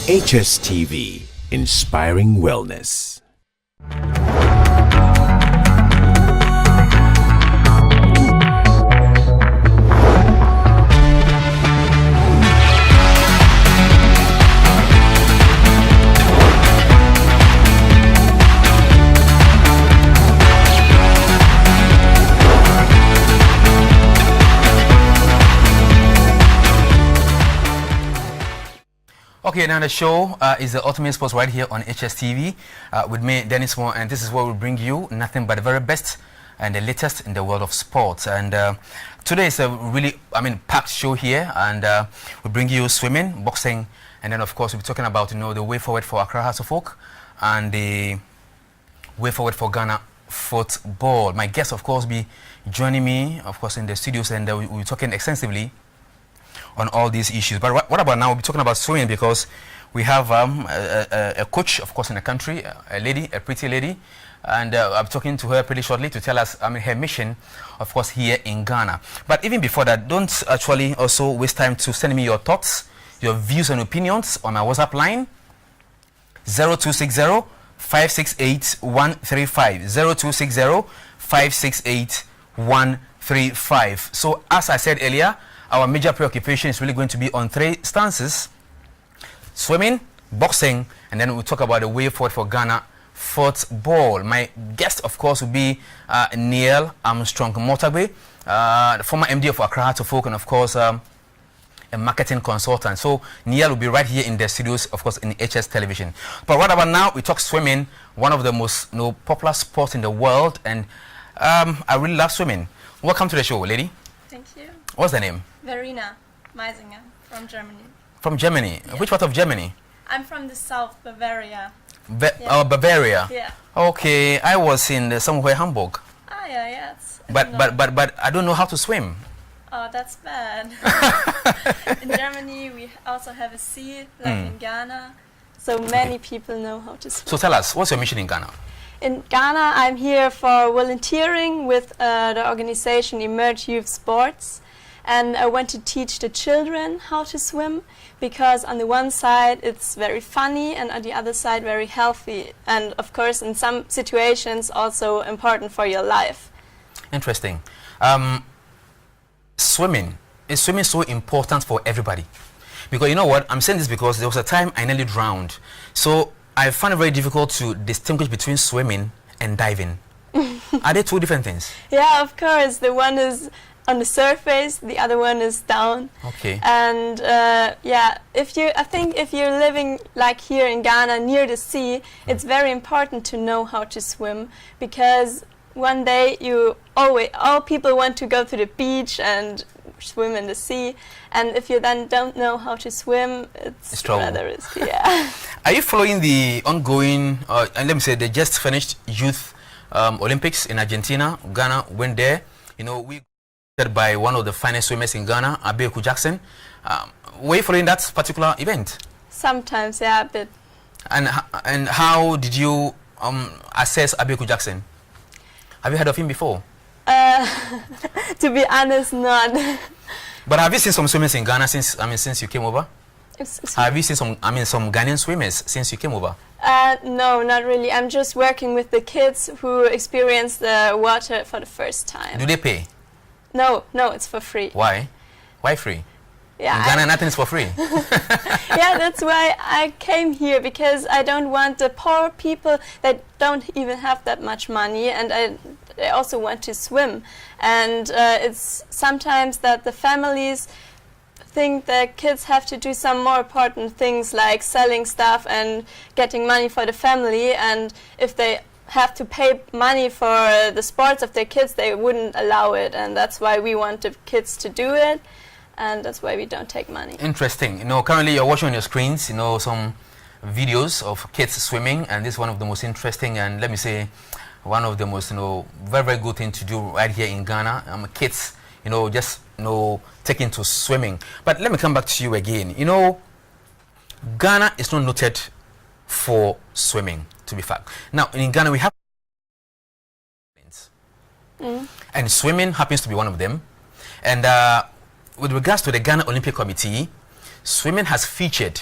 HSTV, inspiring wellness. Okay, now the show is the Ultimate Sports right here on HSTV with me, Dennis Moore, and this is where we bring you nothing but the very best and the latest in the world of sports. And today is a really, packed show here, and we bring you swimming, boxing, and then of course we'll be talking about, the way forward for Accra Hearts of Oak and the way forward for Ghana football. My guests, of course, be joining me, of course, in the studios, and we'll be talking extensively on all these issues. But what about now? We'll be talking about swimming because we have a coach, of course, in the country, a pretty lady, and I'll be talking to her pretty shortly to tell us her mission, of course, here in Ghana. But even before that, don't actually also waste time to send me your thoughts, your views and opinions on our WhatsApp line, 0260 568 135, 0260 568 135. So as I said earlier, our major preoccupation is really going to be on three stances: swimming, boxing, and then we'll talk about the way forward for Ghana football. My guest, of course, will be Neil Armstrong Motagbe, the former MD of Accra Hearts of Oak, and of course a marketing consultant. So Neil will be right here in the studios, of course, in HS Television. But what about now? We talk swimming, one of the most popular sports in the world, and I really love swimming. Welcome to the show, lady. Thank you. What's the name? Verena Meisinger from Germany. From Germany? Yeah. Which part of Germany? I'm from the south, Bavaria. Bavaria? Yeah. Okay, I was in somewhere Hamburg. Ah, yeah. But I don't know how to swim. Oh, that's bad. In Germany, we also have a sea, like in Ghana. So many people know how to swim. So tell us, what's your mission in Ghana? In Ghana, I'm here for volunteering with the organization Emerge Youth Sports. And I want to teach the children how to swim, because on the one side it's very funny and on the other side very healthy, and of course in some situations also important for your life. Interesting. Swimming. Is swimming so important for everybody? Because you know what, I'm saying this because there was a time I nearly drowned. So I found it very difficult to distinguish between swimming and diving. Are they two different things? Yeah, of course. The one is on the surface, the other one is down. Okay. And I think if you're living like here in Ghana near the sea, it's very important to know how to swim, because one day all people want to go to the beach and swim in the sea, and if you then don't know how to swim, it's rather risky. Yeah. Are you following the ongoing, and let me say, they just finished Youth Olympics in Argentina? Ghana went there. We by one of the finest swimmers in Ghana, Abeku Jackson. Were you following that particular event? Sometimes, yeah, a bit. And how did you assess Abeku Jackson? Have you heard of him before? To be honest, not. But have you seen some swimmers in Ghana since you came over? Have you seen some Ghanaian swimmers since you came over? No, not really. I'm just working with the kids who experience the water for the first time. Do they pay? No, it's for free. Why? Why free? Yeah, in Ghana, nothing is for free. Yeah, that's why I came here, because I don't want the poor people that don't even have that much money, and I also want to swim. And it's sometimes that the families think that kids have to do some more important things like selling stuff and getting money for the family, and if they have to pay money for the sports of their kids, they wouldn't allow it, and that's why we want the kids to do it, and that's why we don't take money. Interesting. Currently you're watching on your screens, some videos of kids swimming, and this is one of the most interesting and, let me say, one of the most, very, very good thing to do right here in Ghana. Kids, just, taking to swimming. But let me come back to you again. Ghana is not noted for swimming, to be fact. Now, in Ghana, we have and swimming happens to be one of them. And with regards to the Ghana Olympic Committee, swimming has featured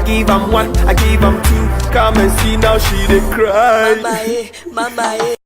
I give him one, I give him two. Come and see now she dey cry. Mama, eh, mama, eh.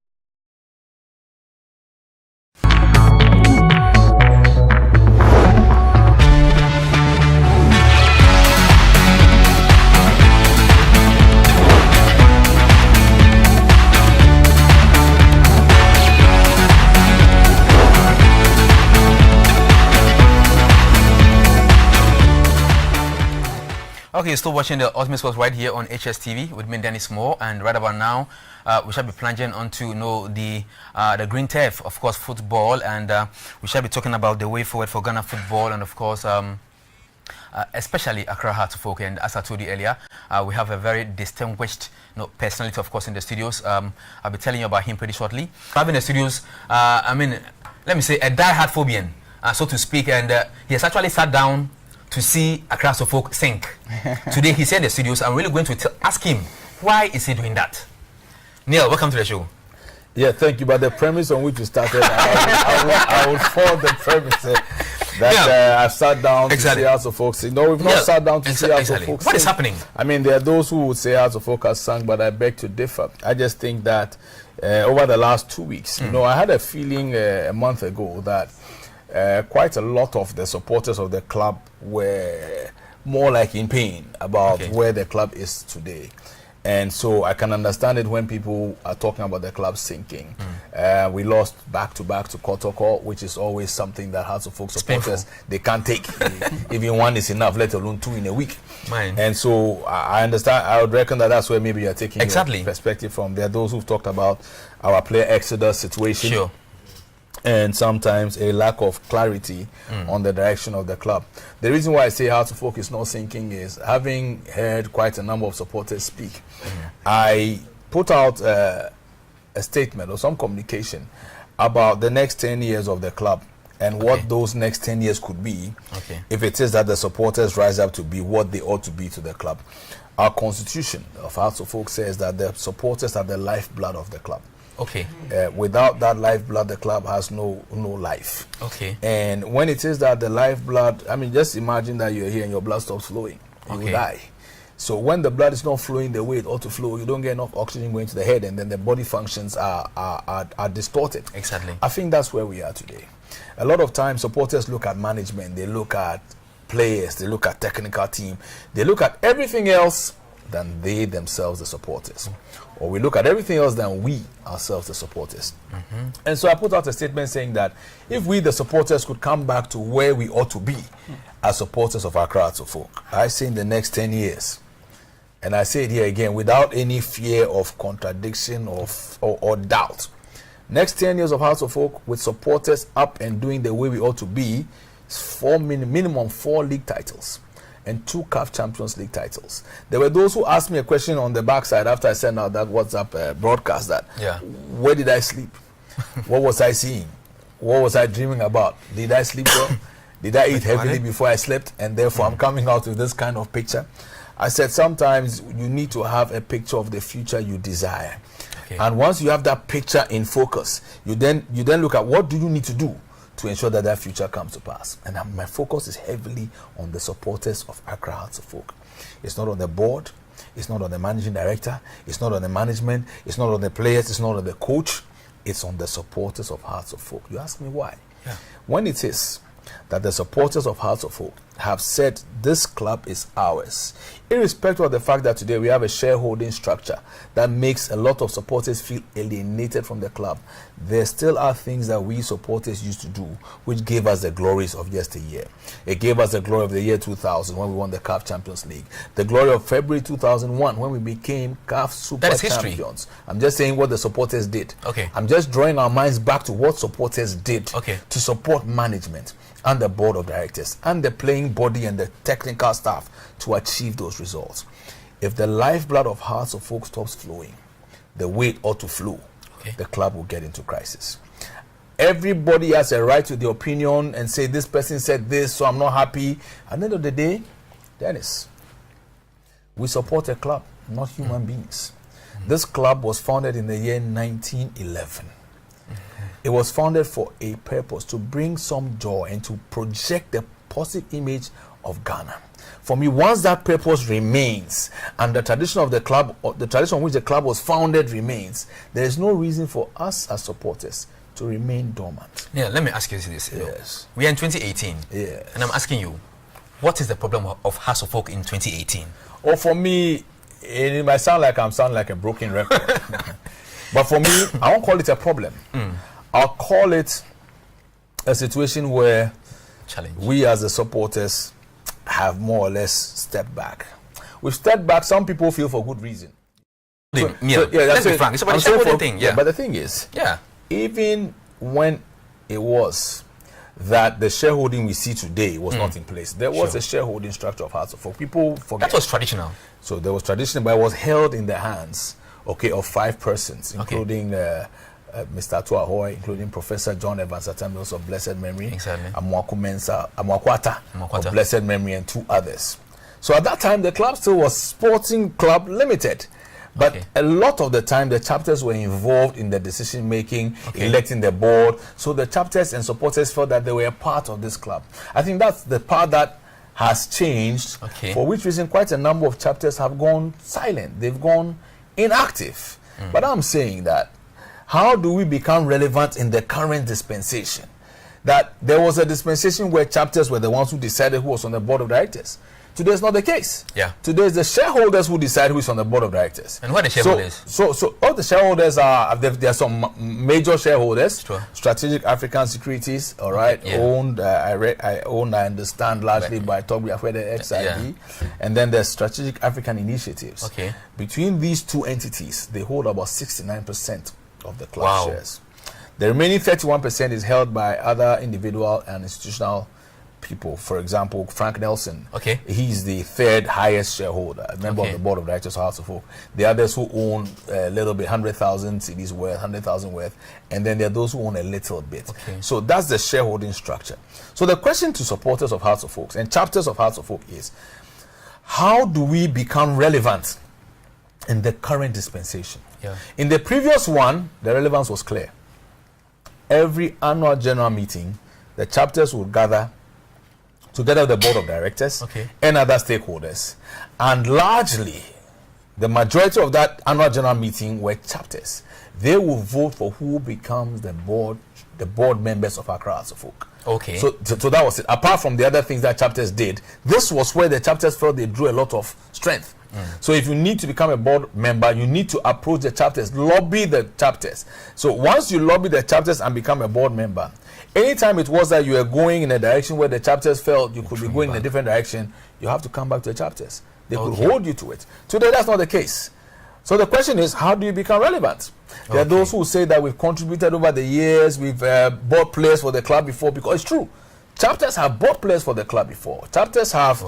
Okay, you're still watching the Ultimate Sports right here on HSTV with me, Dennis Moore, and right about now, we shall be plunging onto the green turf, of course, football, and we shall be talking about the way forward for Ghana football, and of course, especially Accra Hearts of Oak. And as I told you earlier, we have a very distinguished personality, of course, in the studios. I'll be telling you about him pretty shortly. Having the studios, I mean, let me say, a die-hard phobian, so to speak, and he has actually sat down to see Accra Hearts of Oak sink. Today he's here in the studios. I'm really going to ask him, why is he doing that? Neil, welcome to the show. Yeah, thank you. But the premise on which you started, I would follow the premise that I sat down to see Hearts of Oak sing. No, we've not sat down to see Hearts of Oak sing. What is happening? I mean, there are those who would say Hearts of Oak has sung, but I beg to differ. I just think that over the last 2 weeks, I had a feeling a month ago that quite a lot of the supporters of the club were more like in pain about where the club is today. And so I can understand it when people are talking about the club sinking. We lost back-to-back to Kotoko, which is always something that Hearts of Oak supporters, they can't take. Even one is enough, let alone two in a week. And so I understand, I would reckon that that's where maybe you're taking your perspective from. There are those who've talked about our player exodus situation. Sure. And sometimes a lack of clarity on the direction of the club. The reason why I say Hearts of Oak is not sinking is, having heard quite a number of supporters speak, I put out a statement or some communication about the next 10 years of the club and what those next 10 years could be if it is that the supporters rise up to be what they ought to be to the club. Our constitution of Hearts of Oak says that the supporters are the lifeblood of the club. Without that lifeblood, the club has no life. And when it is that the lifeblood, I mean, just imagine that you're here and your blood stops flowing, you will die. So when the blood is not flowing the way it ought to flow, you don't get enough oxygen going to the head, and then the body functions are distorted. I think that's where we are today. A lot of times supporters look at management, they look at players, they look at technical team, they look at everything else than they themselves, the supporters. Or we look at everything else than we ourselves, the supporters. And so I put out a statement saying that if we, the supporters, could come back to where we ought to be as supporters of Accra Hearts of Oak, I say in the next 10 years, and I say it here again without any fear of contradiction or doubt, next 10 years of Hearts of Oak with supporters up and doing the way we ought to be, minimum 4 league titles and 2 CAF Champions League titles. There were those who asked me a question on the backside after I sent out that WhatsApp broadcast that, where did I sleep? What was I seeing? What was I dreaming about? Did I sleep well? Did I eat heavily before I slept? And therefore I'm coming out with this kind of picture. I said sometimes you need to have a picture of the future you desire. And once you have that picture in focus, you then look at what do you need to do to ensure that that future comes to pass. And my focus is heavily on the supporters of Accra Hearts of Oak. It's not on the board, it's not on the managing director, it's not on the management, it's not on the players, it's not on the coach, it's on the supporters of Hearts of Oak. You ask me why? When it is that the supporters of Hearts of Oak have said this club is ours, irrespective of the fact that today we have a shareholding structure that makes a lot of supporters feel alienated from the club, there still are things that we supporters used to do which gave us the glories of yesteryear. It gave us the glory of the year 2000 when we won the CAF Champions League, the glory of February 2001 when we became CAF Super Champions. I'm just saying what the supporters did. I'm just drawing our minds back to what supporters did to support management and the board of directors and the playing body and the technical staff to achieve those results. If the lifeblood of Hearts of Oak stops flowing the way it ought to flow, the club will get into crisis. Everybody has a right to the opinion and say this person said this, so I'm not happy. At the end of the day, Dennis, we support a club, not human beings. This club was founded in the year 1911. It was founded for a purpose, to bring some joy and to project the positive image of Ghana. For me, once that purpose remains and the tradition of the club, or the tradition on which the club was founded remains, there is no reason for us as supporters to remain dormant. Yeah, let me ask you this. Yes. We are in 2018. Yes. And I'm asking you, what is the problem of Hearts of Oak in 2018? Or for me, it might sound like I'm sounding like a broken record. But for me, I won't call it a problem. I'll call it a situation where Challenge. we as the supporters have more or less stepped back. We've stepped back. Some people feel for good reason. Let's that's be it. frank. It's about I'm the saying shareholding thing. Yeah. But the thing is, yeah. even when it was that the shareholding we see today was not in place, there was a shareholding structure of Hearts of Oak. People forget. That was traditional. So there was traditional, but it was held in the hands, of 5 persons, including Mr. Tuahoy, including Professor John Evans Atamios of blessed memory, Exactly. Amwakwata of blessed memory, and 2 others. So at that time, the club still was Sporting Club Limited. But a lot of the time, the chapters were involved in the decision making, electing the board. So the chapters and supporters felt that they were a part of this club. I think that's the part that has changed, for which reason quite a number of chapters have gone silent. They've gone inactive. But I'm saying that, how do we become relevant in the current dispensation? That there was a dispensation where chapters were the ones who decided who was on the board of directors. Today is not the case. Yeah. Today is the shareholders who decide who is on the board of directors. And what are the shareholders? So all the shareholders are, there are some major shareholders. Sure. Strategic African Securities, all right, owned, I understand, largely by Togbi Afwede XIB. And then there's Strategic African Initiatives. Okay. Between these 2 entities, they hold about 69% of the club shares. The remaining 31% is held by other individual and institutional people. For example, Frank Nelson. He's the 3rd highest shareholder, a member of the board of directors of Hearts of Oak. The others who own a little bit, 100,000 cedis worth, 100,000 worth, and then there are those who own a little bit. So that's the shareholding structure. So the question to supporters of Hearts of Oak and chapters of Hearts of Oak is, how do we become relevant in the current dispensation? In the previous one, the relevance was clear. Every annual general meeting, the chapters would gather together with the board of directors and other stakeholders. And largely, the majority of that annual general meeting were chapters. They will vote for who becomes the board members of Accra Hearts of Oak. So that was it. Apart from the other things that chapters did, this was where the chapters felt they drew a lot of strength. So if you need to become a board member, you need to approach the chapters, lobby the chapters. So once you lobby the chapters and become a board member, anytime it was that you were going in a direction where the chapters felt you could be going in a different direction, you have to come back to the chapters. They could hold you to it. Today, that's not the case. So the question is, how do you become relevant? There are those who say that we've contributed over the years, we've bought players for the club before, because it's true. Chapters have bought players for the club before. Chapters have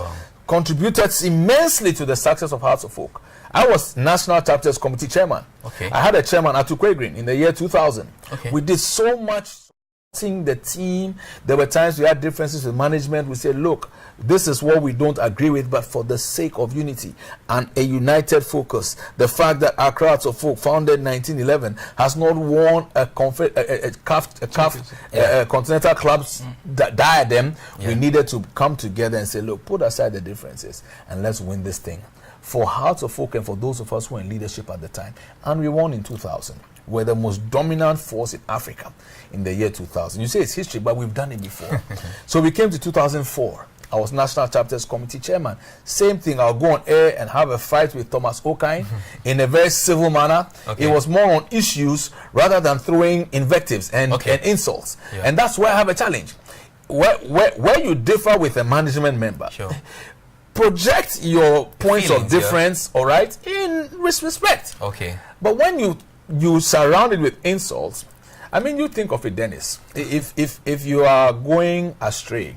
contributed immensely to the success of Hearts of Oak. I was National Chapters Committee Chairman. I had a chairman, Atukwe Green, in the year 2000. We did so much the team. There were times we had differences with management. We said, look, this is what we don't agree with, but for the sake of unity and a united focus, the fact that Accra Hearts of Oak, founded in 1911, has not won a continental clubs diadem, we needed to come together and say, look, put aside the differences and let's win this thing for Hearts of Oak and for those of us who were in leadership at the time. And we won in 2000. We're the most dominant force in Africa in the year 2000. You say it's history, but we've done it before. So we came to 2004. I was National Chapters Committee Chairman. Same thing, I'll go on air and have a fight with Thomas Okine in a very civil manner. It was more on issues rather than throwing invectives and insults. And that's where I have a challenge. Where you differ with a management member, project your points of difference, all right, in respect. But when you surround it with insults, I mean, you think of it, Dennis. If you are going astray,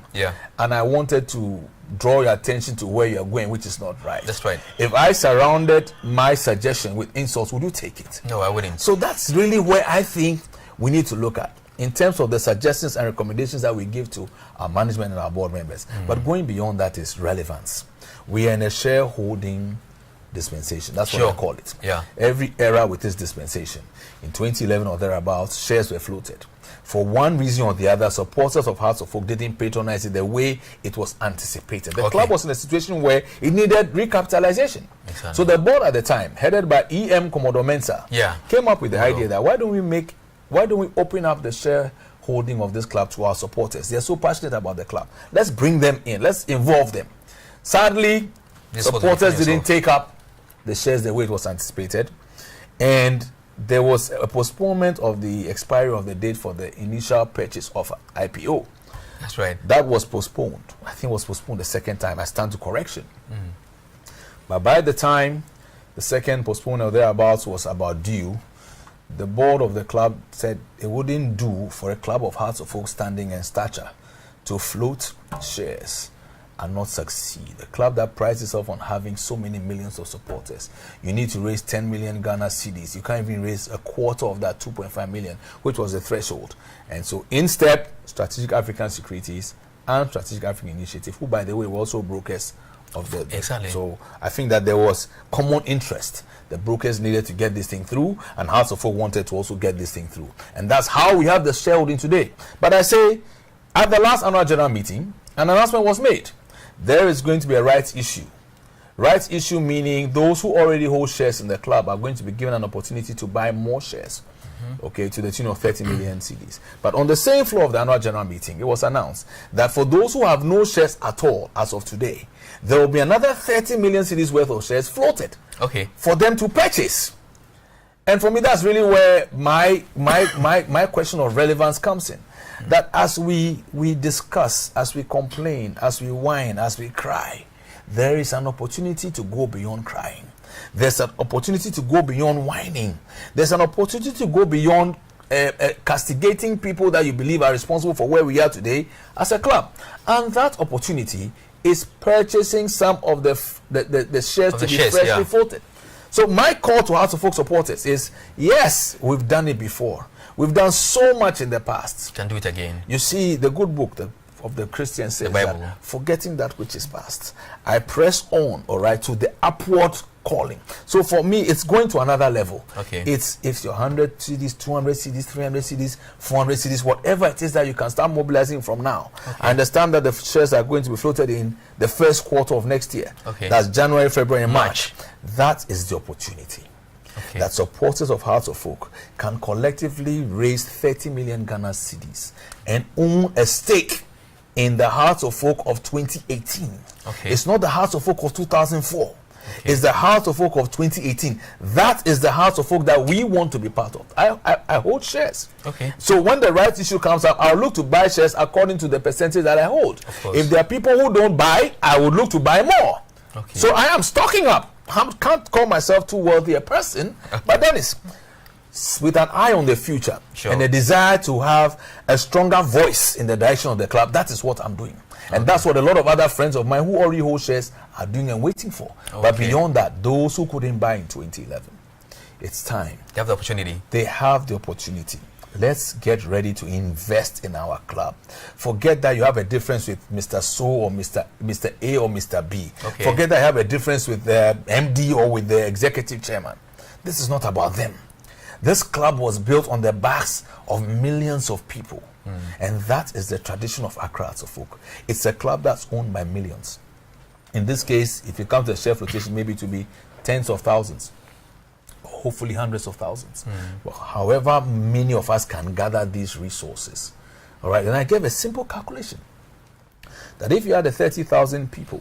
and I wanted to draw your attention to where you're going, which is not right. That's right. If I surrounded my suggestion with insults, would you take it? No, I wouldn't. So that's really where I think we need to look at in terms of the suggestions and recommendations that we give to our management and our board members. But going beyond that is relevance. We are in a shareholding dispensation. That's what I call it. Every era with this dispensation. In 2011 or thereabouts, shares were floated. for one reason or the other, supporters of Hearts of Oak didn't patronize it the way it was anticipated. The club was in a situation where it needed recapitalization. Exactly. So the board at the time, headed by E.M. Komodo Mensah, came up with the idea that why don't we open up the shareholding of this club to our supporters? They're so passionate about the club. Let's bring them in. Let's involve them. Sadly, supporters didn't take up the shares the way it was anticipated, and there was a postponement of the expiry of the date for the initial purchase of IPO. That's right. That was postponed. I think it was postponed the second time. I stand to correction. But by the time the second postponement or thereabouts was about due, the board of the club said it wouldn't do for a club of Hearts of Oak standing and stature to float shares and not succeed. A club that prides itself on having so many millions of supporters, you need to raise 10 million Ghana cedis. You can't even raise a quarter of that 2.5 million, which was the threshold. And so in step Strategic African Securities and Strategic African Initiative, who by the way were also brokers of the exactly. So I think that there was common interest. The brokers needed to get this thing through, and Hearts of Oak wanted to also get this thing through. And that's how we have the shareholding today. But I say, at the last annual general meeting, an announcement was made. There is going to be a rights issue. Rights issue meaning those who already hold shares in the club are going to be given an opportunity to buy more shares, okay, to the tune of 30 million cedis. But on the same floor of the annual general meeting, it was announced that for those who have no shares at all as of today, there will be another 30 million cedis worth of shares floated for them to purchase. And for me, that's really where my question of relevance comes in. That as we discuss, as we complain, as we whine, as we cry, there is an opportunity to go beyond crying. There's an opportunity to go beyond whining. There's an opportunity to go beyond castigating people that you believe are responsible for where we are today as a club. And that opportunity is purchasing some of the shares to be freshly floated. So my call to Hearts of Oak supporters is, yes, we've done it before. We've done so much in the past. Can do it again. You see, the good book of the Christian says that forgetting that which is past, I press on, all right, to the upward calling. So for me, it's going to another level. It's your 100 CDs, 200 CDs, 300 CDs, 400 CDs, whatever it is that you can start mobilizing from now. I understand that the shares are going to be floated in the first quarter of next year. That's January, February, and March. That is the opportunity. That supporters of Hearts of Oak can collectively raise 30 million Ghana cedis and own a stake in the Hearts of Oak of 2018. It's not the Hearts of Oak of 2004. It's the Hearts of Oak of 2018. That is the Hearts of Oak that we want to be part of. I hold shares. So when the rights issue comes up, I'll look to buy shares according to the percentage that I hold. If there are people who don't buy, I would look to buy more. So I am stocking up. I can't call myself too wealthy a person, but then it's with an eye on the future and a desire to have a stronger voice in the direction of the club. That is what I'm doing. And that's what a lot of other friends of mine who already hold shares are doing and waiting for. But beyond that, those who couldn't buy in 2011, it's time. They have the opportunity. They have the opportunity. Let's get ready to invest in our club. Forget that you have a difference with Mr. So or Mr. A or Mr. B. Forget that you have a difference with the MD or with the executive chairman. This is not about them. This club was built on the backs of millions of people. And that is the tradition of Accra Hearts of Oak. It's a club that's owned by millions. In this case, if you come to a share flotation, maybe to be tens of thousands, hopefully hundreds of thousands. But however many of us can gather these resources, all right. And I gave a simple calculation that if you had 30,000 people,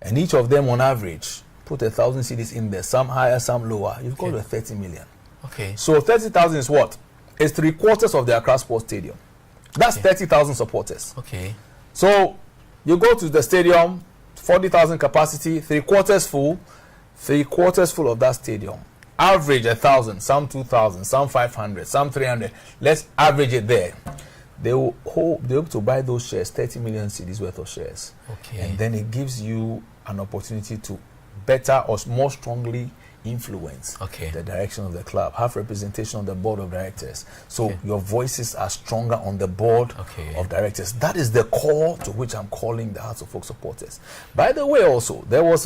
and each of them on average put 1,000 cedis in there, some higher, some lower, you've got 30 million. So 30,000 is what? It's 3/4 of the Accra Sports Stadium. That's 30,000 supporters. So you go to the stadium, 40,000 capacity, 3/4 full, 3/4 full of that stadium. Average 1,000, some 2,000, some 500, some 300. Let's average it there. They will hope to buy those shares, 30 million cedis worth of shares. And then it gives you an opportunity to better or more strongly influence the direction of the club, have representation on the board of directors. So your voices are stronger on the board of directors. That is the call to which I'm calling the Hearts of Oak supporters. By the way, also, there was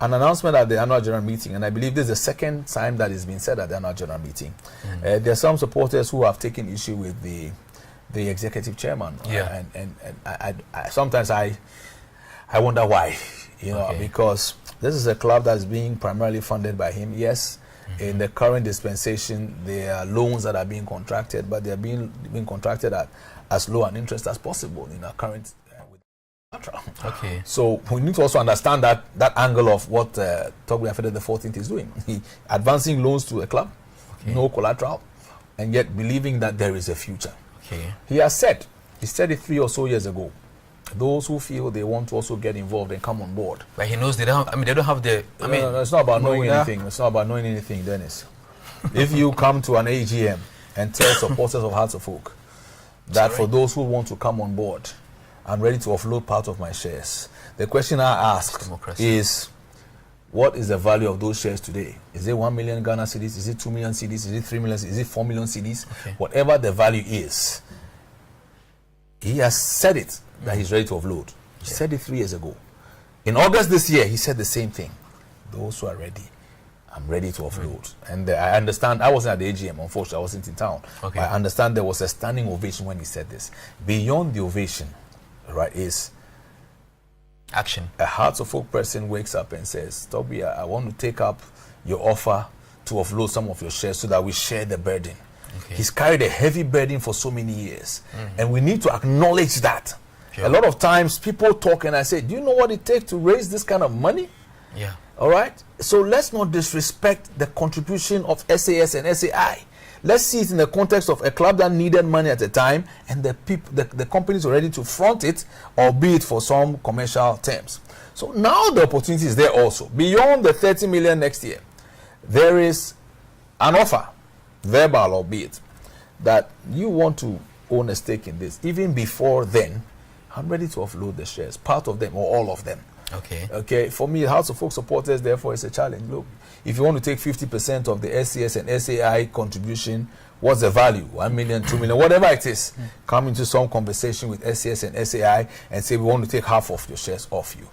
an announcement at the annual general meeting, and I believe this is the second time that it's been said at the annual general meeting. There are some supporters who have taken issue with the executive chairman. Yeah. And I sometimes I wonder why, you know, because this is a club that's being primarily funded by him. Yes, in the current dispensation, there are loans that are being contracted, but they are being contracted at as low an interest as possible in our current collateral. Okay. So we need to also understand that angle of what Togbe Afede the 14th is doing. He advancing loans to a club, no collateral, and yet believing that there is a future. Okay. He said it 3 or so years ago. Those who feel they want to also get involved and come on board. But he knows they don't have, they don't have the... No, it's not about knowing anything. It's not about knowing anything, Dennis. If you come to an AGM and tell supporters of Hearts of Oak that for those who want to come on board, I'm ready to offload part of my shares. The question I asked is, what is the value of those shares today? Is it 1 million Ghana cedis? Is it 2 million cedis? Is it 3 million cedis? Is it 4 million cedis? Whatever the value is, he has said it, that he's ready to offload. He said it 3 years ago. In August this year, he said the same thing. Those who are ready, I'm ready to offload. And I understand, I wasn't at the AGM, unfortunately, I wasn't in town. But I understand there was a standing ovation when he said this. Beyond the ovation, right, is action. A Hearts of Oak person wakes up and says, Toby, I want to take up your offer to offload some of your shares so that we share the burden. He's carried a heavy burden for so many years. And we need to acknowledge that. A lot of times people talk and I say, do you know what it takes to raise this kind of money? Yeah. All right? So let's not disrespect the contribution of SAS and SAI. Let's see it in the context of a club that needed money at the time and the companies were ready to front it, albeit for some commercial terms. So now the opportunity is there also. Beyond the 30 million next year, there is an offer, verbal albeit, that you want to own a stake in this. Even before then, I'm ready to offload the shares, part of them or all of them. Okay. For me, House of Folk supporters, therefore, it's a challenge. Look, if you want to take 50% of the SCS and SAI contribution, what's the value? 1 million, 2 million, whatever it is. Come into some conversation with SCS and SAI and say, we want to take half of your shares off you.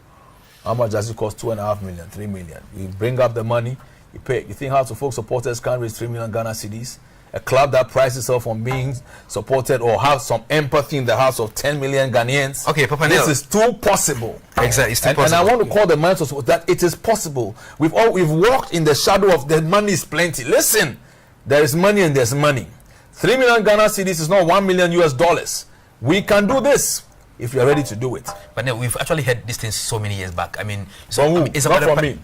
How much does it cost? 2.5 million, 3 million. You bring up the money, you pay. You think House of Folk supporters can't raise 3 million Ghana cedis? A club that prides itself on being supported or have some empathy in the house of 10 million Ghanaians. Okay, Papa Neil. This is too possible. Exactly, it's too possible. And I want to call the minds of that it is possible. We've walked in the shadow of the money is plenty. Listen, there is money and there's money. 3 million Ghana cedis is not $1 million US. We can do this if you are ready to do it. But no, we've actually heard these things so many years back. I mean, it's not for me.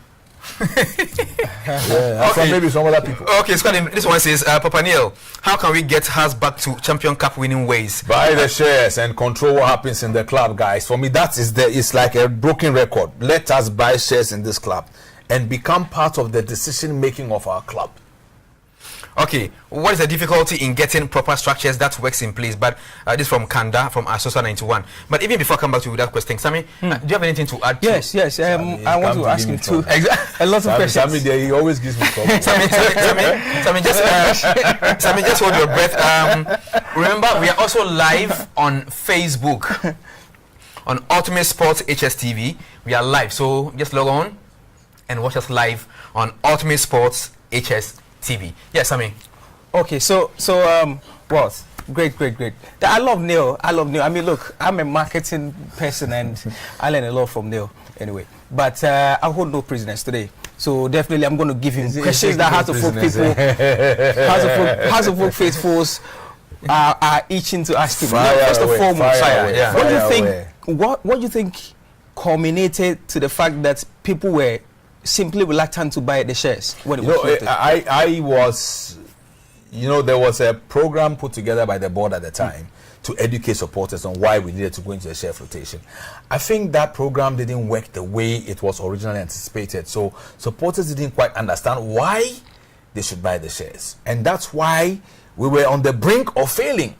Maybe some other people. Okay, Scott, this one says, Papa Neil, how can we get us back to Champion Cup winning ways? Buy the shares and control what happens in the club, guys. For me, it's like a broken record. Let us buy shares in this club and become part of the decision making of our club. Okay, what is the difficulty in getting proper structures that works in place? But this from Kanda, from Asosa 91. But even before I come back to that question, Sammy, do you have anything to add? Yes. I want to ask you too. A lot of questions. Sammy, he always gives me trouble. Sammy, just hold your breath. Remember, we are also live on Facebook, on Ultimate Sports HSTV. We are live, so just log on and watch us live on Ultimate Sports HSTV. Yes, Sammy. Okay, so what? Great. I love Neil. I mean, look, I'm a marketing person and I learn a lot from Neil anyway. But I hold no prisoners today. So definitely I'm going to give him questions that Hearts of Folk people, Hearts of Folk faithfuls are itching to ask him. First and foremost, what do you think culminated to the fact that people were simply reluctant to buy the shares when it was floated? I was, there was a program put together by the board at the time to educate supporters on why we needed to go into a share flotation. I think that program didn't work the way it was originally anticipated. So supporters didn't quite understand why they should buy the shares. And that's why we were on the brink of failing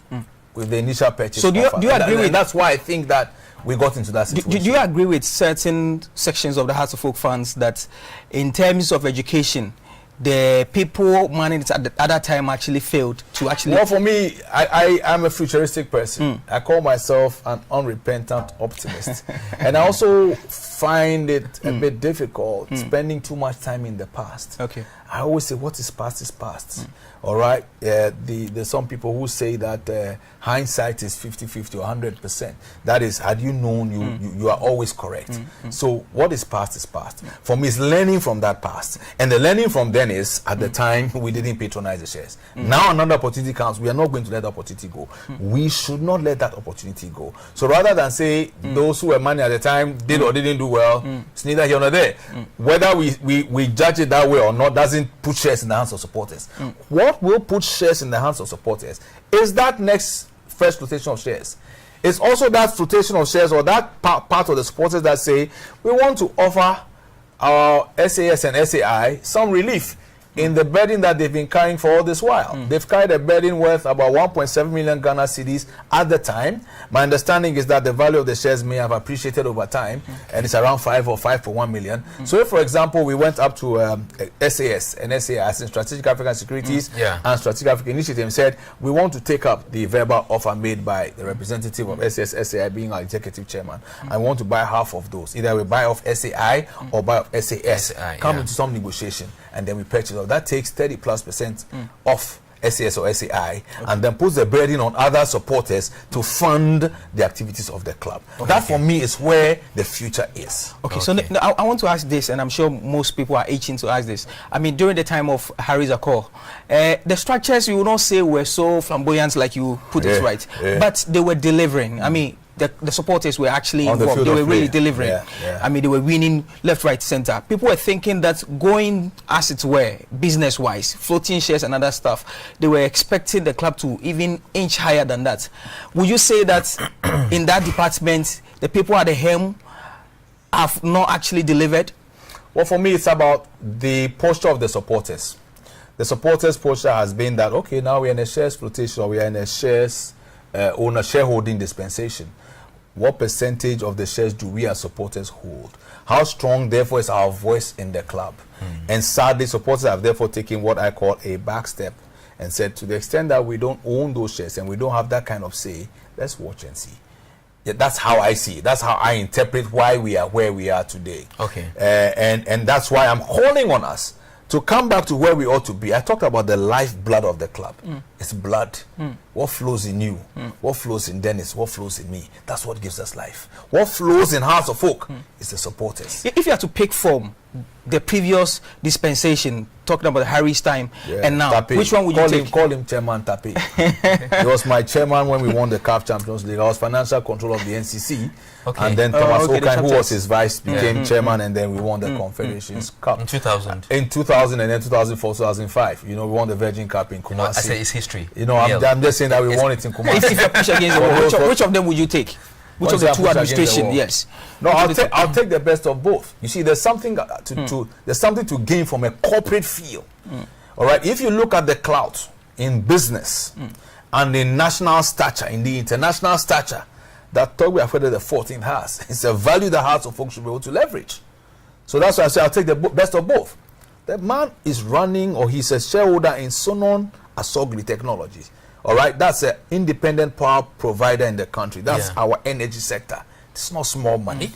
with the initial purchase. So do you agree with that's why I think that we got into that situation. Do you agree with certain sections of the Hearts of Folk fans that in terms of education, the people managed at that time actually failed to actually? Well, for me, I am a futuristic person. I call myself an unrepentant optimist. And I also find it a bit difficult spending too much time in the past. Okay. I always say, what is past is past. All right? There's some people who say that hindsight is 50-50 or 100%. That is, had you known, you are always correct. So what is past is past. For me, it's learning from that past. And the learning from then is, at the time, we didn't patronize the shares. Now another opportunity comes. We are not going to let the opportunity go. We should not let that opportunity go. So rather than say those who were money at the time did or didn't do well, it's neither here nor there. Whether we judge it that way or not doesn't put shares in the hands of supporters. What will put shares in the hands of supporters is that next first rotation of shares. It's also that rotation of shares or that part of the supporters that say, we want to offer our SAS and SAI some relief in the burden that they've been carrying for all this while. They've carried a burden worth about 1.7 million Ghana cedis at the time. My understanding is that the value of the shares may have appreciated over time, and it's around 5 or 5.1 million. So if, for example, we went up to SAS and SAI, as in Strategic African Securities and Strategic African Initiative, and said, we want to take up the verbal offer made by the representative of SAS, SAI being our executive chairman. I want to buy half of those. Either we buy off SAI or buy off SAS, come into some negotiation, and then we purchase. That takes 30+% off SAS or SAI, and then puts the burden on other supporters to fund the activities of the club. That for me is where the future is. Okay, so I want to ask this, and I'm sure most people are itching to ask this. I mean, during the time of Harry's Accord, the structures, you will not say were so flamboyant like you put it, right? But they were delivering. I mean, the supporters were actually involved. They were really delivering. I mean, they were winning left, right, center. People were thinking that going, as it were, business-wise, floating shares and other stuff, they were expecting the club to even inch higher than that. Would you say that in that department, the people at the helm have not actually delivered? Well, for me, it's about the posture of the supporters. The supporters' posture has been that, okay, now we're in a shares flotation, or we are in a shares owner shareholding dispensation. What percentage of the shares do we as supporters hold? How strong, therefore, is our voice in the club? And sadly, supporters have therefore taken what I call a back step and said, to the extent that we don't own those shares and we don't have that kind of say, let's watch and see. That's how I see it. That's how I interpret why we are where we are today. Okay. And that's why I'm calling on us to come back to where we ought to be. I talked about the lifeblood of the club. It's blood. What flows in you? What flows in Dennis? What flows in me? That's what gives us life. What flows in Hearts of Oak is the supporters. If you had to pick from the previous dispensation, talking about Harry's time and now, Tape. which one would you take? Call him Chairman Tape. He was my chairman when we won the CAF Champions League. I was financial controller of the NCC. And then Thomas Okai, who was his vice, became chairman, and then we won the Confederations Cup. In 2000. In 2000 and then 2004, 2005. You know, we won the Virgin Cup in Kumasi. I say it's history. You know, I'm just saying that we won it in Kumasi. If you push against the wall, which of them would you take? Which of the two administrations? Yes. No, I'll take the best of both. You see, there's something there's something to gain from a corporate feel. All right. If you look at the clout in business and in national stature, in the international stature that Togbe Afede the 14th has, it's a value that Hearts of Oak should be able to leverage. So that's why I say I'll take the best of both. The man is running, or he's a shareholder in Sonon Asogli Technologies. All right, that's an independent power provider in the country. That's our energy sector. It's not small money.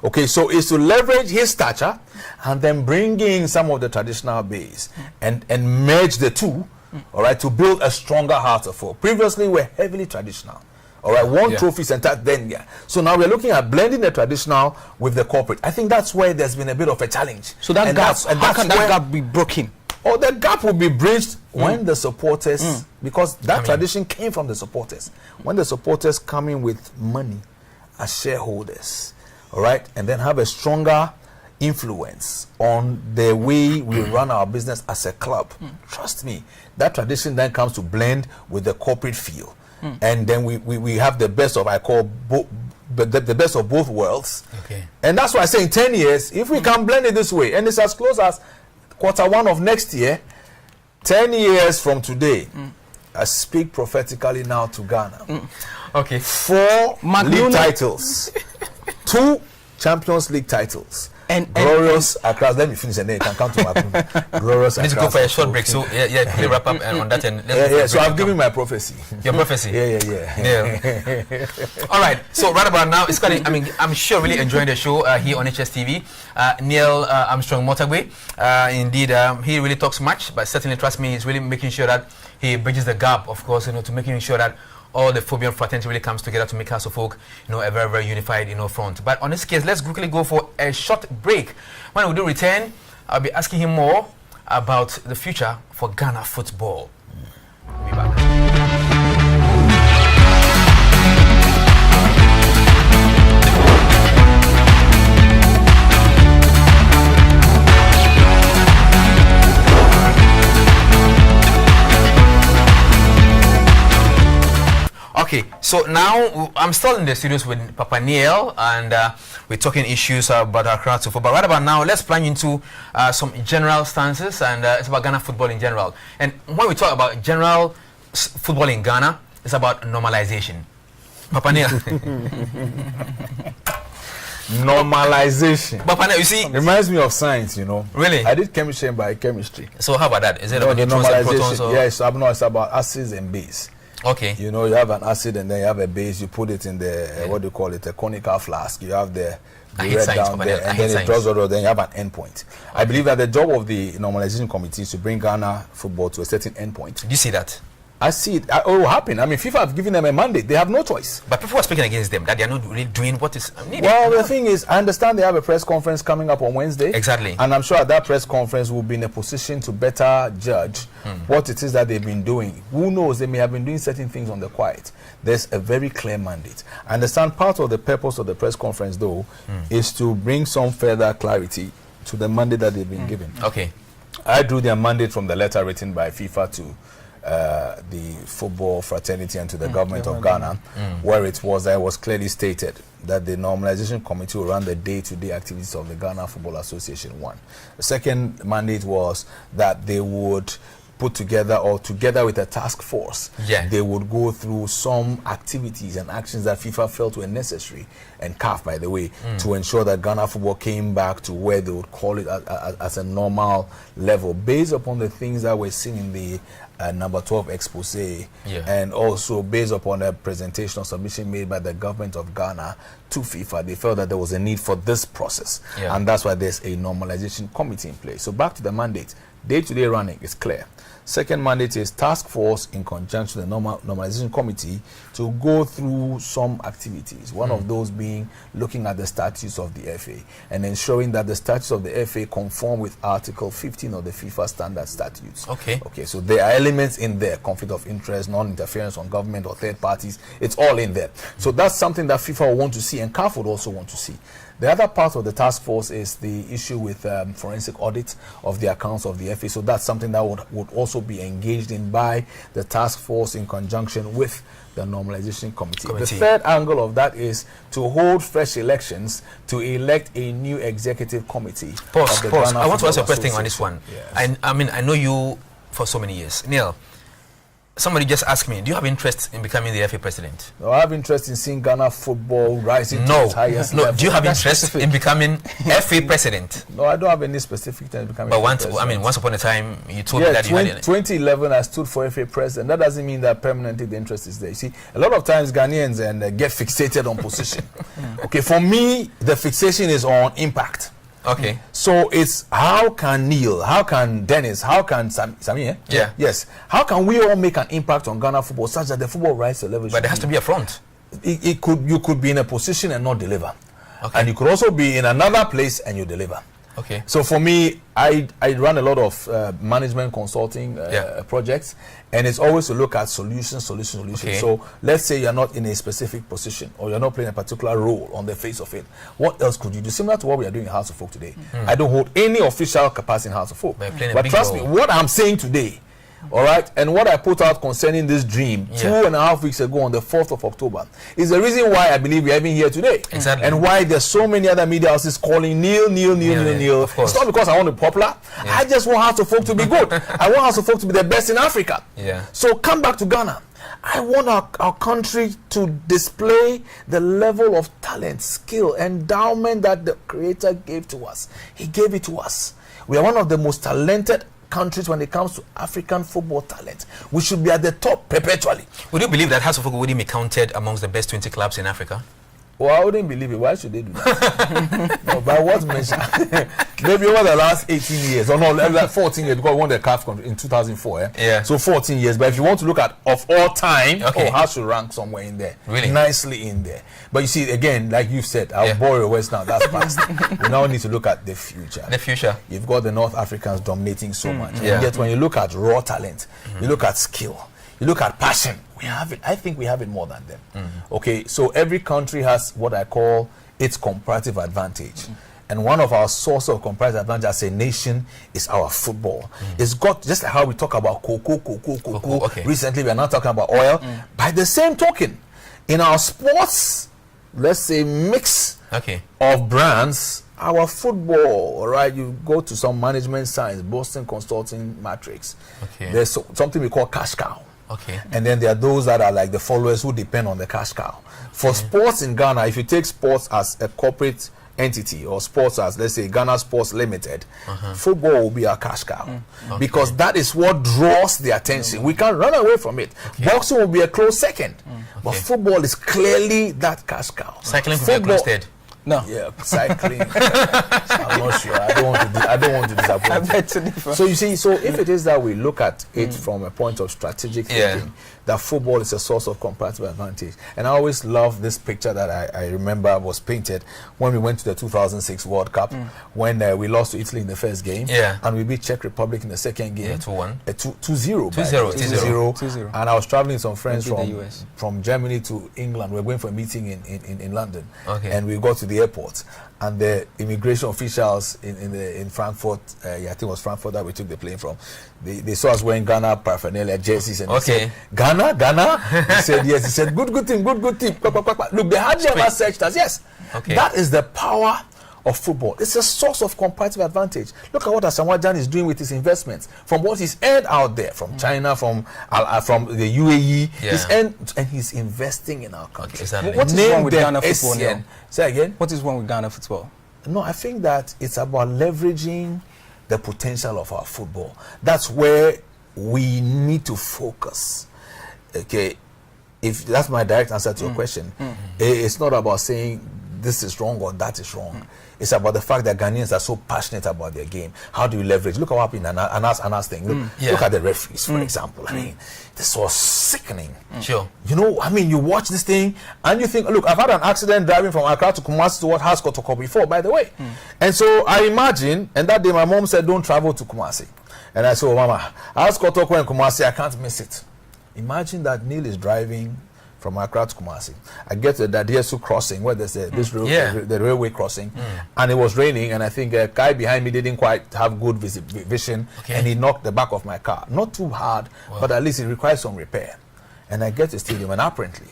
Okay, so it's to leverage his stature and then bring in some of the traditional base and merge the two, all right, to build a stronger Heart of Oak. Previously, we're heavily traditional. All right, one trophy center, then So now we're looking at blending the traditional with the corporate. I think that's where there's been a bit of a challenge. So that how can that gap be broken? Oh, the gap will be bridged when the supporters, because that tradition came from the supporters. When the supporters come in with money as shareholders, all right, and then have a stronger influence on the way we run our business as a club. Trust me, that tradition then comes to blend with the corporate feel. And then we have the best of, I call, the best of both worlds. Okay. And that's why I say in 10 years, if we can blend it this way, and it's as close as Q1 of next year, 10 years from today, I speak prophetically now to Ghana. Okay. 4 league titles, 2 Champions League titles, And Glorious Accra. Let me finish and then you can come to my group. Glorious Let's Accra. go for a short break. So quickly wrap up and on that end. So I've given my prophecy. Your prophecy. Yeah. All right. So right about now, it's kind of, I mean, I'm sure really enjoying the show here on HSTV. Neil Armstrong Motagwe, indeed, he really talks much, but certainly trust me, he's really making sure that he bridges the gap, of course, to making sure that all the Phobian fraternity really comes together to make House of Folk, a very, very unified, front. But on this case, let's quickly go for a short break. When we do return, I'll be asking him more about the future for Ghana football. We'll be back. Okay, so now I'm still in the studios with Papa Neil, and we're talking issues about our crowd football. But right about now, let's plunge into some general stances, and it's about Ghana football in general. And when we talk about general football in Ghana, it's about normalization. Papa Neil. Normalization. Papa Neil, you see, reminds me of science, Really? I did chemistry and biochemistry. So how about that? Is it about the neutrons and protons? normalization? Yes, it's about acids and base. Okay. You have an acid and then you have a base. You put it in the what do you call it? A conical flask. You have the red down there, and then it draws out. Then you have an endpoint. I believe that the job of the normalization committee is to bring Ghana football to a certain endpoint. Do you see that? I see it. It will happen. I mean, FIFA have given them a mandate. They have no choice. But people are speaking against them, that they are not really doing what is needed. Well, the thing is, I understand they have a press conference coming up on Wednesday. Exactly. And I'm sure at that press conference we'll be in a position to better judge what it is that they've been doing. Who knows? They may have been doing certain things on the quiet. There's a very clear mandate. I understand part of the purpose of the press conference, though, is to bring some further clarity to the mandate that they've been given. Okay. I drew their mandate from the letter written by FIFA to the football fraternity and to the government of Ghana, where it was clearly stated that the normalization committee will run the day-to-day activities of the Ghana Football Association. One. The second mandate was that they would put together, or together with a task force, they would go through some activities and actions that FIFA felt were necessary, and CAF, by the way, to ensure that Ghana football came back to where they would call it as a normal level, based upon the things that were seen in the number 12 expose, and also based upon a presentation or submission made by the government of Ghana to FIFA. They felt that there was a need for this process, and that's why there's a normalization committee in place. So back to the mandate. Day-to-day running is clear. Second mandate is task force in conjunction with the normalization committee to go through some activities. One of those being looking at the statutes of the FA and ensuring that the statutes of the FA conform with Article 15 of the FIFA Standard Statutes. Okay. So there are elements in there: conflict of interest, non-interference on government or third parties. It's all in there. So that's something that FIFA will want to see, and CAF would also want to see. The other part of the task force is the issue with forensic audit of the accounts of the FA. So that's something that would also be engaged in by the task force in conjunction with the normalization committee. The third angle of that is to hold fresh elections to elect a new executive committee. Pause. I want to ask a question on this one. Yes. I mean, I know you for so many years. Neil, somebody just asked me, do you have interest in becoming the FA president? No, I have interest in seeing Ghana football rising to its highest level. Do you have interest in becoming FA president? No, I don't have any specific interest in becoming FA president. Once upon a time, you told me that you had... 2011, I stood for FA president. That doesn't mean that permanently the interest is there. You see, a lot of times Ghanaians get fixated on position. Okay, for me, the fixation is on impact. Okay. So it's how can Neil, how can Dennis, how can Samir? Yes. How can we all make an impact on Ghana football such that the football rises to level? But there has to be a front. You could be in a position and not deliver. Okay. And you could also be in another place and you deliver. Okay. So for me, I run a lot of management consulting projects, and it's always to look at solutions. Okay. So let's say you're not in a specific position or you're not playing a particular role on the face of it. What else could you do? Similar to what we are doing in House of Folk today. I don't hold any official capacity in House of Folk. But trust me, what I'm saying today, all right, and what I put out concerning this dream 2.5 weeks ago on the 4th of October is the reason why I believe we're even here today. Exactly. And why there's so many other media houses calling Neil. It's not because I want to be popular. I just want House of Folk to be good. I want House of Folk to be the best in Africa. Yeah. So come back to Ghana. I want our country to display the level of talent, skill, endowment that the Creator gave to us. He gave it to us. We are one of the most talented countries when it comes to African football talent. We should be at the top perpetually. Would you believe that House of Football wouldn't be counted amongst the best 20 clubs in Africa? Well, I wouldn't believe it. Why should they do that? No, by what measure? Maybe over the last 18 years, or no, like 14 years, because we won the CAF in 2004. Yeah. So 14 years. But if you want to look at of all time, okay, House should rank somewhere in there. Really? Nicely in there. But you see, again, like you said, I'll borrow your words now. That's past. We now need to look at the future. The future. You've got the North Africans dominating so much. Yeah. And yet when you look at raw talent, you look at skill, you look at passion, we have it. I think we have it more than them. Okay, so every country has what I call its comparative advantage. And one of our sources of comparative advantage as a nation is our football. It's got, just like how we talk about cocoa. Okay. Recently, we are not talking about oil. By the same token, in our sports, let's say, mix of brands, our football, all right, you go to some management science, Boston Consulting Matrix. There's something we call cash cow. And then there are those that are like the followers who depend on the cash cow. For sports in Ghana, if you take sports as a corporate entity or sports as, let's say, Ghana Sports Limited, football will be our cash cow. Because that is what draws the attention. We can't run away from it. Boxing will be a close second. But football is clearly that cash cow. Cycling will be a close third. No. Yeah, cycling. I'm not sure. I don't want to disappoint. I bet to differ. So you see, so if it is that we look at it from a point of strategic thinking, that football is a source of comparative advantage. And I always love this picture that I remember was painted when we went to the 2006 World Cup, when we lost to Italy in the first game, and we beat Czech Republic in the second game. 2-1. 2-0. 2-0. And I was traveling with some friends from Germany to England. We were going for a meeting in London. And we got to the airport, and the immigration officials in Frankfurt, I think it was Frankfurt that we took the plane from, they saw us wearing Ghana paraphernalia jerseys, and they said, Ghana? He said, yes. He said, good team. Look, they hardly ever searched us. Yes. That is the power of football. It's a source of comparative advantage. Look at what Asamoah Gyan is doing with his investments, from what he's earned out there, from China, from the UAE. He's earned, and he's investing in our country. What is wrong with Ghana football now? Say again? What is wrong with Ghana football? No, I think that it's about leveraging the potential of our football. That's where we need to focus. Okay, if that's my direct answer to your question. It's not about saying this is wrong or that is wrong. It's about the fact that Ghanaians are so passionate about their game. How do you leverage? Look what happened in Anas thing. Look at the referees, for example. I mean, this was sickening. Sure. You know, I mean, you watch this thing and you think, look, I've had an accident driving from Accra to Kumasi to what has Kotoko before, by the way. And so I imagine, and that day my mom said, don't travel to Kumasi. And I said, oh, Mama, House Kotoko and Kumasi, I can't miss it. Imagine that Neil is driving from Accra to Kumasi. I get to the Diesu crossing where there's the railway crossing, and it was raining, and I think a guy behind me didn't quite have good vision, and he knocked the back of my car. Not too hard, but at least it requires some repair. And I get to the stadium, and apparently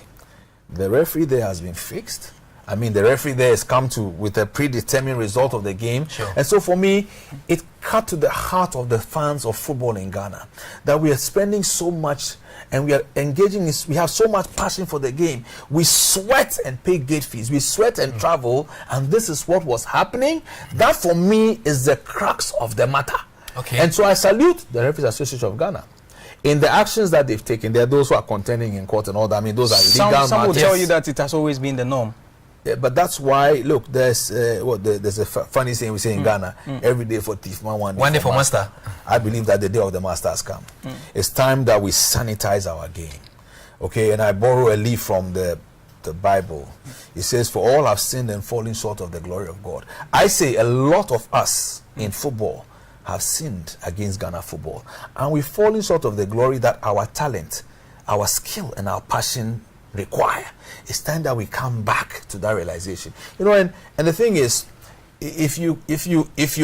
the referee there has been fixed. I mean, the referee there has come to with a predetermined result of the game. And so for me, it cut to the heart of the fans of football in Ghana that we are spending so much and we are engaging, we have so much passion for the game. We sweat and pay gate fees. We sweat and travel, and this is what was happening. That for me is the crux of the matter. And so I salute the Referees Association of Ghana. In the actions that they've taken, there are those who are contending in court and all that. I mean, those are legal matters. Some will tell you that it has always been the norm. Yeah, but that's why, look, there's there's a funny saying we say in Ghana, every day for thief man, one day for master. I believe that the day of the master has come. It's time that we sanitize our game. Okay, and I borrow a leaf from the Bible. It says, for all have sinned and fallen short of the glory of God. I say a lot of us in football have sinned against Ghana football, and we've fallen short of the glory that our talent, our skill, and our passion require. It's time that we come back to that realization. You know, and the thing is, if you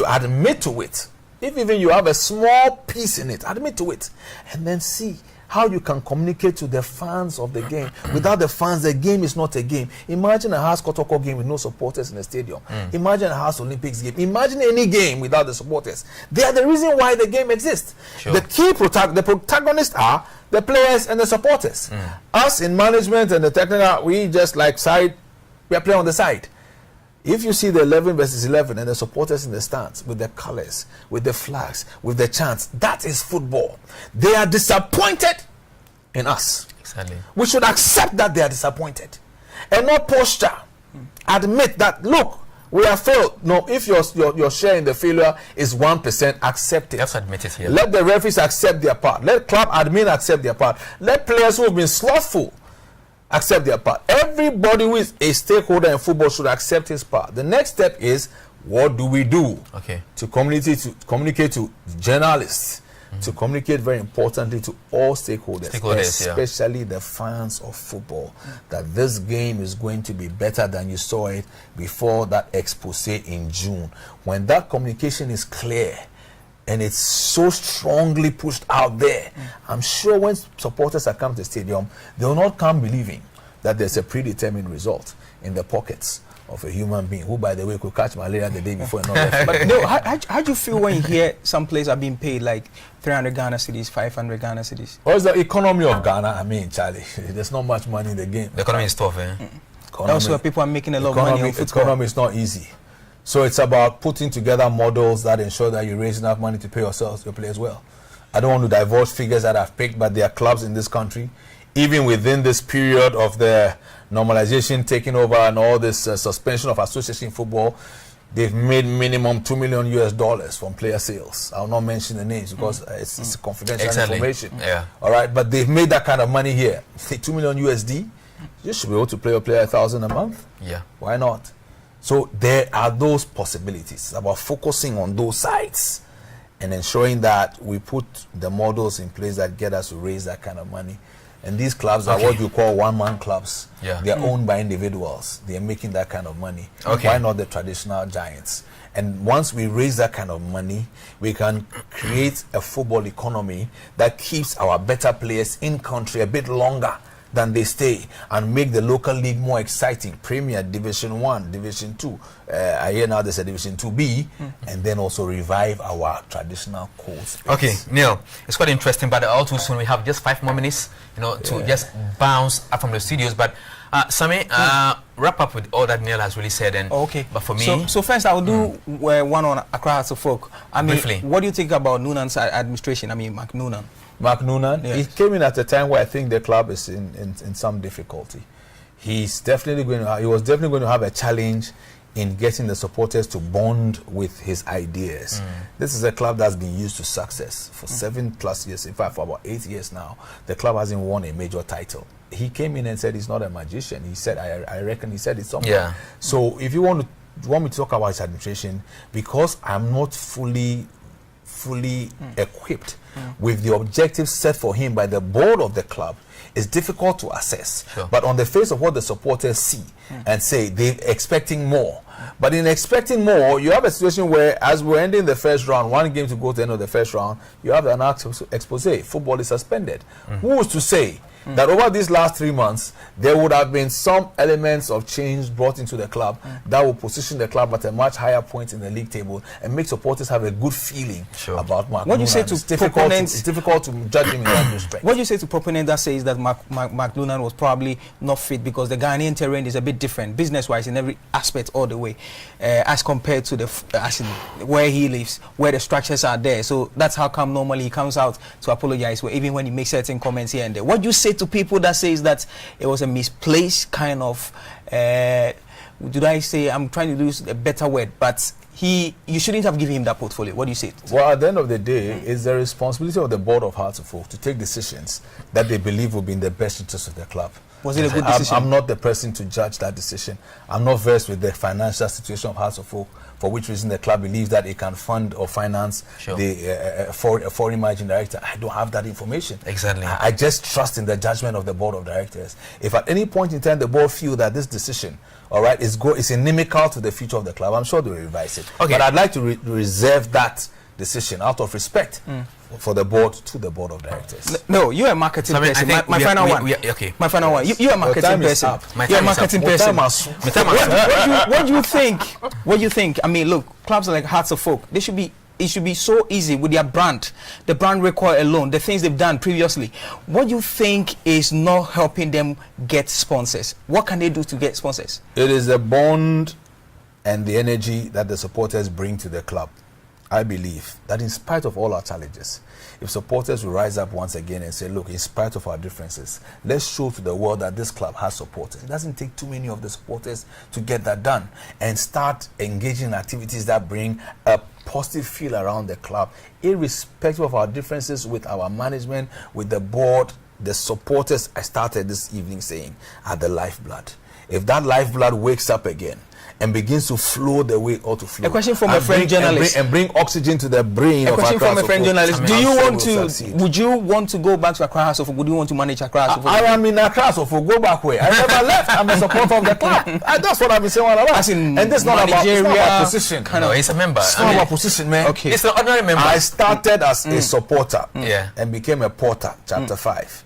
admit to it, if even you have a small piece in it, admit to it, and then see how you can communicate to the fans of the game. Without the fans, the game is not a game. Imagine a House Kotoko game with no supporters in the stadium. Imagine a House Olympics game. Imagine any game without the supporters. They are the reason why the game exists. The key protagonists are the players and the supporters. Us in management and the technical, we just like we are playing on the side. If you see the 11 versus 11 and the supporters in the stands with the colors, with the flags, with the chants, that is football. They are disappointed in us. Exactly. We should accept that they are disappointed and not posture. Admit that, look, we have failed. No, if your share in the failure is 1%, accept it. You have to admit it here. Let the referees accept their part. Let club admin accept their part. Let players who have been slothful accept their part. Everybody who is a stakeholder in football should accept his part. The next step is, what do we do to communicate to journalists, to communicate very importantly to all stakeholders especially the fans of football, that this game is going to be better than you saw it before that expose in June. When that communication is clear and it's so strongly pushed out there, I'm sure when supporters are come to the stadium, they will not come believing that there's a predetermined result in the pockets of a human being who, by the way, could catch malaria the day before. But no, how do you feel when you hear some players are being paid like 300 Ghana cedis, 500 Ghana cedis? What's the economy of Ghana? I mean, Charlie, there's not much money in the game. The economy is tough, eh? Also, people are making a lot of money on football. Economy is not easy. So it's about putting together models that ensure that you raise enough money to pay yourselves, your players well. I don't want to divulge figures that I've picked, but there are clubs in this country, even within this period of the normalization taking over and all this suspension of association football, they've made minimum $2 million from player sales. I'll not mention the names because it's confidential information. Yeah. All right, but they've made that kind of money here. $2 million USD. You should be able to play a player $1,000 a month. Yeah. Why not? So there are those possibilities. It's about focusing on those sides and ensuring that we put the models in place that get us to raise that kind of money. And these clubs are what you call one-man clubs. Yeah. They are owned by individuals. They are making that kind of money. Okay. Why not the traditional giants? And once we raise that kind of money, we can create a football economy that keeps our better players in country a bit longer than they stay, and make the local league more exciting. Premier, Division 1, Division 2. I hear now there's a Division 2B, and then also revive our traditional course. Okay, Neil, it's quite interesting, but all too soon we have just 5 more minutes, to just bounce up from the studios. But Sammy, wrap up with all that Neil has really said. And but for me, so first I will do one on Accra Hearts of Folk. I mean, briefly, what do you think about Noonan's administration? I mean, Mark Noonan. Mark Noonan, yes. He came in at a time where I think the club is in some difficulty. He was definitely going to have a challenge in getting the supporters to bond with his ideas. This is a club that's been used to success for 7+ years. In fact, for about 8 years now, the club hasn't won a major title. He came in and said he's not a magician. He said, I reckon he said it somewhere. Yeah. So if you want me to talk about his administration, because I'm not fully equipped with the objectives set for him by the board of the club, it's difficult to assess. Sure. But on the face of what the supporters see and say, they're expecting more. But in expecting more, you have a situation where, as we're ending the first round, 1 game to go to the end of the first round, you have an expose. Football is suspended. Who is to say that over these last 3 months, there would have been some elements of change brought into the club that will position the club at a much higher point in the league table and make supporters have a good feeling about Mark Noonan. What you say to it's difficult to judge him in that respect. What do you say to proponents that says that Mark Noonan was probably not fit because the Ghanaian terrain is a bit different, business-wise, in every aspect all the way, as compared to where he lives, where the structures are there. So that's how come normally he comes out to apologize, even when he makes certain comments here and there. What do you say to people that says that it was a misplaced kind of, I'm trying to use a better word, but you shouldn't have given him that portfolio? What do you say? Well, at the end of the day, it's the responsibility of the board of Hearts of Folk to take decisions that they believe will be in the best interest of the club. Was it a good decision? I'm not the person to judge that decision. I'm not versed with the financial situation of Hearts of Folk, for which reason the club believes that it can fund or finance a foreign managing director. I don't have that information. Exactly. I just trust in the judgment of the board of directors. If at any point in time the board feel that this decision, all right, is inimical to the future of the club, I'm sure they will revise it. Okay. But I'd like to reserve that decision out of respect for the board to the board of directors. No, you're a marketing person. My final one. My final one. You're a marketing person. You're a marketing person. What do you think? What do you think? I mean, look, clubs like Hearts of Folk, they should be it should be so easy with their brand, the brand record alone, the things they've done previously. What do you think is not helping them get sponsors? What can they do to get sponsors? It is the bond and the energy that the supporters bring to the club. I believe that in spite of all our challenges, if supporters will rise up once again and say, look, in spite of our differences, let's show to the world that this club has supporters. It doesn't take too many of the supporters to get that done, and start engaging in activities that bring a positive feel around the club, irrespective of our differences with our management, with the board. The supporters, I started this evening saying, are the lifeblood. If that lifeblood wakes up again and begins to flow the way it ought to flow. A question from a friend journalist. And bring oxygen to the brain of Accra. A question from a friend journalist. Do you want to, succeed. would you want to go back to Accra House of Folk? Would you want to manage Accra House of Folk? I am in Accra House of Folk. Go back where? I never left. I'm a supporter of the club. That's what I've been saying all along. As in and this is not about position. No, he's a member. It's not about position, man. Okay. It's an ordinary member. I started as a supporter Yeah. and became a porter, chapter 5.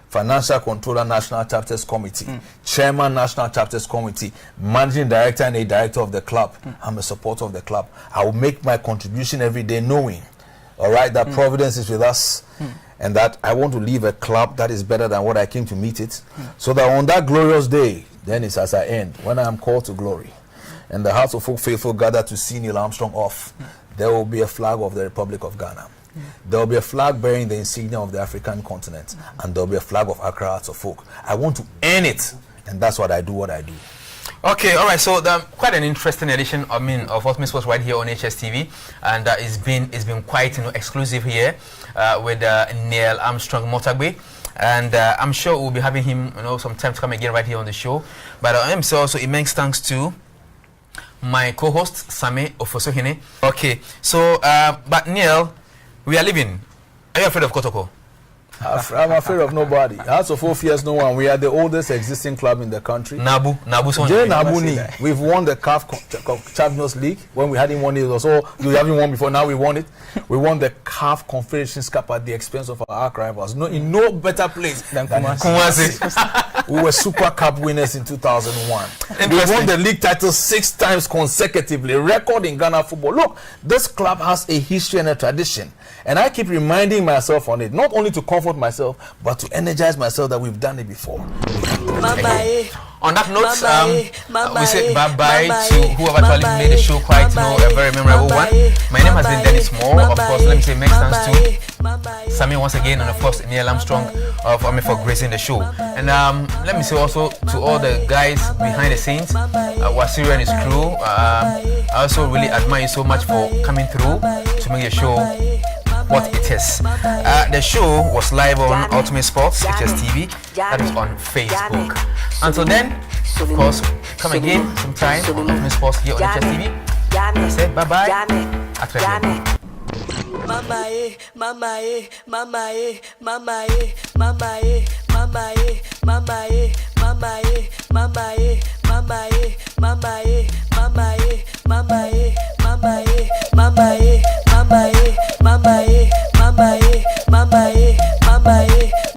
Financial Controller National Chapters Committee, Chairman National Chapters Committee, Managing Director and a Director of the club. I'm a supporter of the club. I will make my contribution every day knowing, all right, that Providence is with us and that I want to leave a club that is better than what I came to meet it, so that on that glorious day, then it's as I end, when I am called to glory, and the Hearts of Folk faithful gather to see Neil Armstrong off, there will be a flag of the Republic of Ghana. There will be a flag bearing the insignia of the African continent, and there will be a flag of Accra Hearts of Folk. I want to earn it, and that's what I do. Okay, all right. So quite an interesting edition, of Ultimate Sports right here on HSTV, and it's been quite exclusive here with Neil Armstrong Motagbe, and I'm sure we'll be having him some time to come again right here on the show. But I'm so also immense thanks to my co-host Same Ofosohene. Okay, so but Neil, we are leaving. Are you afraid of Kotoko? I'm afraid of nobody. House of Folk fears no one. We are the oldest existing club in the country. Nabu Nabuni. We've won the CAF Champions League. When we hadn't won it, also you haven't won before. Now we won it. We won the CAF Confederations Cup at the expense of our arch rivals. No, in no better place than Kumasi. We were Super Cup winners in 2001. We won the league title 6 times consecutively. Record in Ghana football. Look, this club has a history and a tradition, and I keep reminding myself on it, not only to comfort myself, but to energize myself that we've done it before. On that note, we say bye-bye to whoever actually made the show quite a very memorable one. My name has been Dennis Moore. Of course, let me say next thanks to Sammy once again, and of course Neil Armstrong for gracing the show. And let me say also to all the guys behind the scenes, Wasiru and his crew. I also really admire you so much for coming through to make the show what it is. The show was live on Ultimate Sports HSTV, that is on Facebook. Until then, of course, come again sometime on Ultimate Sports here on HSTV. Say bye bye. Mama eh, mama eh, mama eh, mama eh, mama eh, mama eh, mama eh, mama eh, mama eh, mama eh, mama eh, mama eh, mama eh, mama eh, mama eh, mama eh, mama eh.